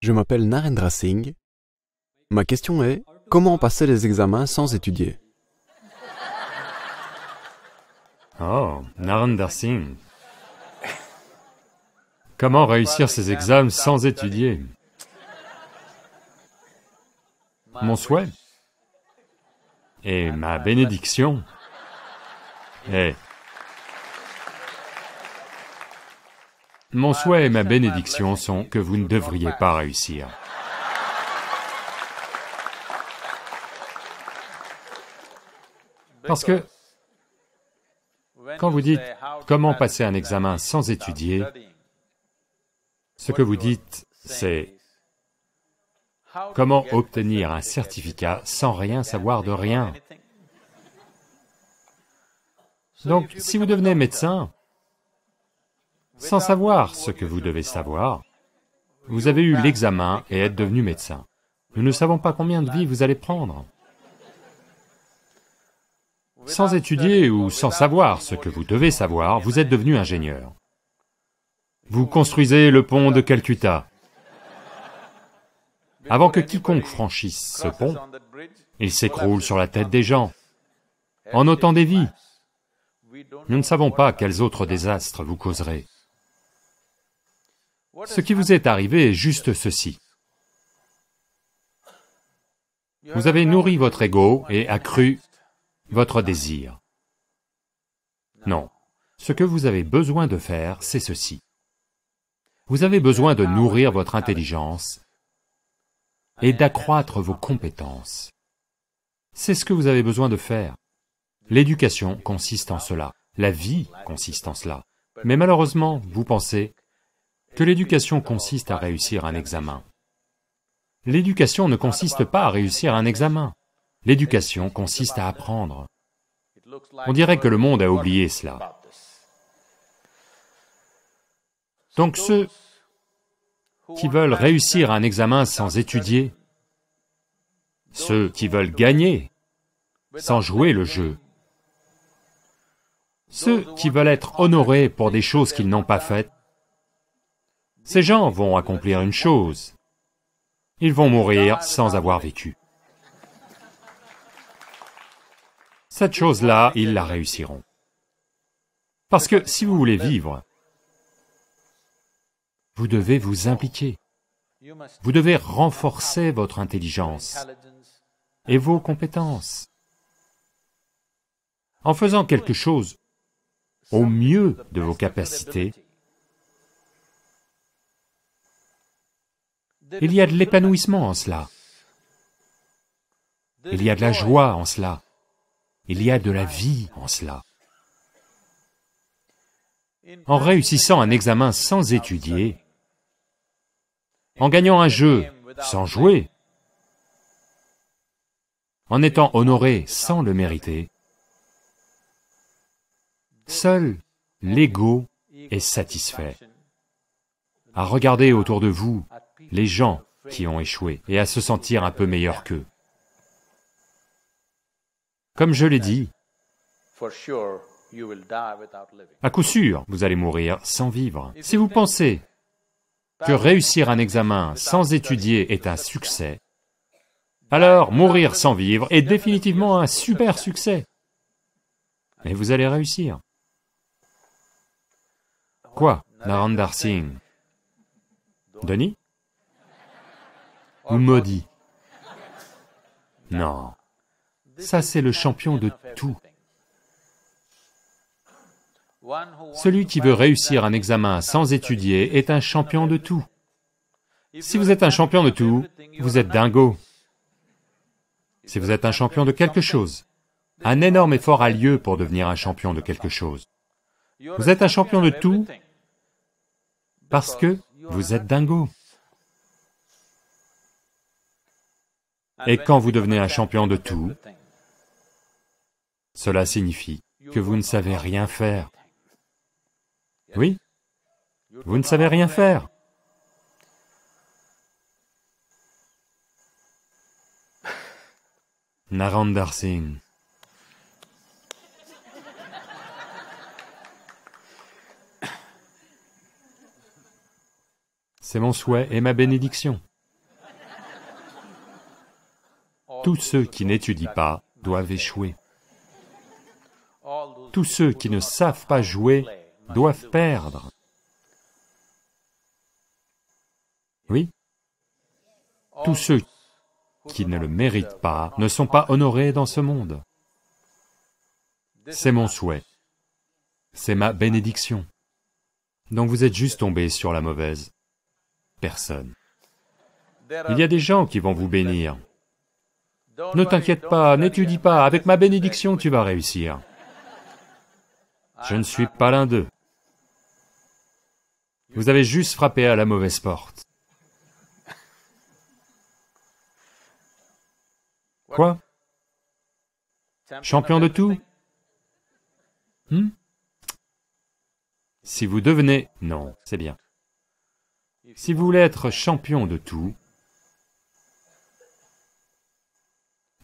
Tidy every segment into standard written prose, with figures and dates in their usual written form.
Je m'appelle Narendra Singh. Ma question est, comment passer les examens sans étudier? Oh, Narendra Singh. Comment réussir ces examens sans étudier? Mon souhait et ma bénédiction est... Mon souhait et ma bénédiction sont que vous ne devriez pas réussir. Parce que, quand vous dites « comment passer un examen sans étudier », ce que vous dites, c'est « comment obtenir un certificat sans rien savoir de rien ». Donc, si vous devenez médecin, sans savoir ce que vous devez savoir, vous avez eu l'examen et êtes devenu médecin. Nous ne savons pas combien de vies vous allez prendre. Sans étudier ou sans savoir ce que vous devez savoir, vous êtes devenu ingénieur. Vous construisez le pont de Calcutta. Avant que quiconque franchisse ce pont, il s'écroule sur la tête des gens, en ôtant des vies. Nous ne savons pas quels autres désastres vous causerez. Ce qui vous est arrivé est juste ceci. Vous avez nourri votre ego et accru votre désir. Non, ce que vous avez besoin de faire, c'est ceci. Vous avez besoin de nourrir votre intelligence et d'accroître vos compétences. C'est ce que vous avez besoin de faire. L'éducation consiste en cela, la vie consiste en cela. Mais malheureusement, vous pensez que l'éducation consiste à réussir un examen. L'éducation ne consiste pas à réussir un examen. L'éducation consiste à apprendre. On dirait que le monde a oublié cela. Donc ceux qui veulent réussir un examen sans étudier, ceux qui veulent gagner sans jouer le jeu, ceux qui veulent être honorés pour des choses qu'ils n'ont pas faites, ces gens vont accomplir une chose, ils vont mourir sans avoir vécu. Cette chose-là, ils la réussiront. Parce que si vous voulez vivre, vous devez vous impliquer, vous devez renforcer votre intelligence et vos compétences. En faisant quelque chose au mieux de vos capacités, il y a de l'épanouissement en cela, il y a de la joie en cela, il y a de la vie en cela. En réussissant un examen sans étudier, en gagnant un jeu sans jouer, en étant honoré sans le mériter, seul l'ego est satisfait à regarder autour de vous les gens qui ont échoué et à se sentir un peu meilleur qu'eux. Comme je l'ai dit, à coup sûr, vous allez mourir sans vivre. Si vous pensez que réussir un examen sans étudier est un succès, alors mourir sans vivre est définitivement un super succès. Et vous allez réussir. Quoi, Narendra Singh? Denis? Ou maudit? Non, ça c'est le champion de tout. Celui qui veut réussir un examen sans étudier est un champion de tout. Si vous êtes un champion de tout, vous êtes dingo. Si vous êtes un champion de quelque chose, un énorme effort a lieu pour devenir un champion de quelque chose. Vous êtes un champion de tout parce que vous êtes dingo. Et quand vous devenez un champion de tout, cela signifie que vous ne savez rien faire. Oui, vous ne savez rien faire. Narendra Singh. C'est mon souhait et ma bénédiction. Tous ceux qui n'étudient pas doivent échouer. Tous ceux qui ne savent pas jouer doivent perdre. Oui. Tous ceux qui ne le méritent pas ne sont pas honorés dans ce monde. C'est mon souhait. C'est ma bénédiction. Donc vous êtes juste tombé sur la mauvaise personne. Il y a des gens qui vont vous bénir. Ne t'inquiète pas, n'étudie pas, avec ma bénédiction tu vas réussir. Je ne suis pas l'un d'eux. Vous avez juste frappé à la mauvaise porte. Quoi? Champion de tout? Si vous devenez... Non, c'est bien. Si vous voulez être champion de tout,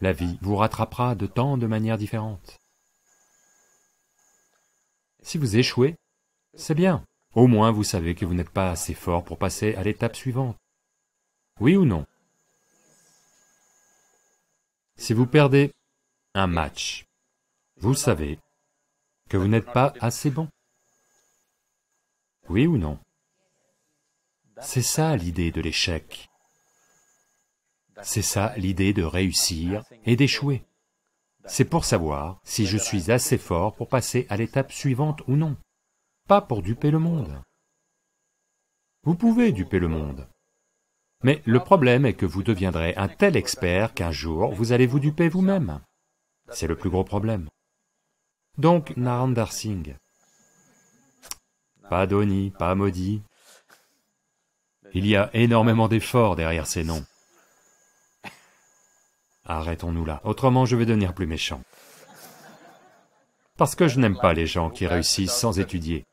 la vie vous rattrapera de tant de manières différentes. Si vous échouez, c'est bien. Au moins vous savez que vous n'êtes pas assez fort pour passer à l'étape suivante. Oui ou non? Si vous perdez un match, vous savez que vous n'êtes pas assez bon. Oui ou non? C'est ça l'idée de l'échec. C'est ça l'idée de réussir et d'échouer. C'est pour savoir si je suis assez fort pour passer à l'étape suivante ou non. Pas pour duper le monde. Vous pouvez duper le monde. Mais le problème est que vous deviendrez un tel expert qu'un jour vous allez vous duper vous-même. C'est le plus gros problème. Donc Narendra Singh. Pas Dhoni, pas Modi. Il y a énormément d'efforts derrière ces noms. Arrêtons-nous là, autrement je vais devenir plus méchant. Parce que je n'aime pas les gens qui réussissent sans étudier.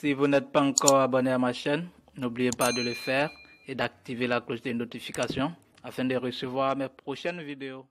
Si vous n'êtes pas encore abonné à ma chaîne, n'oubliez pas de le faire et d'activer la cloche des notifications afin de recevoir mes prochaines vidéos.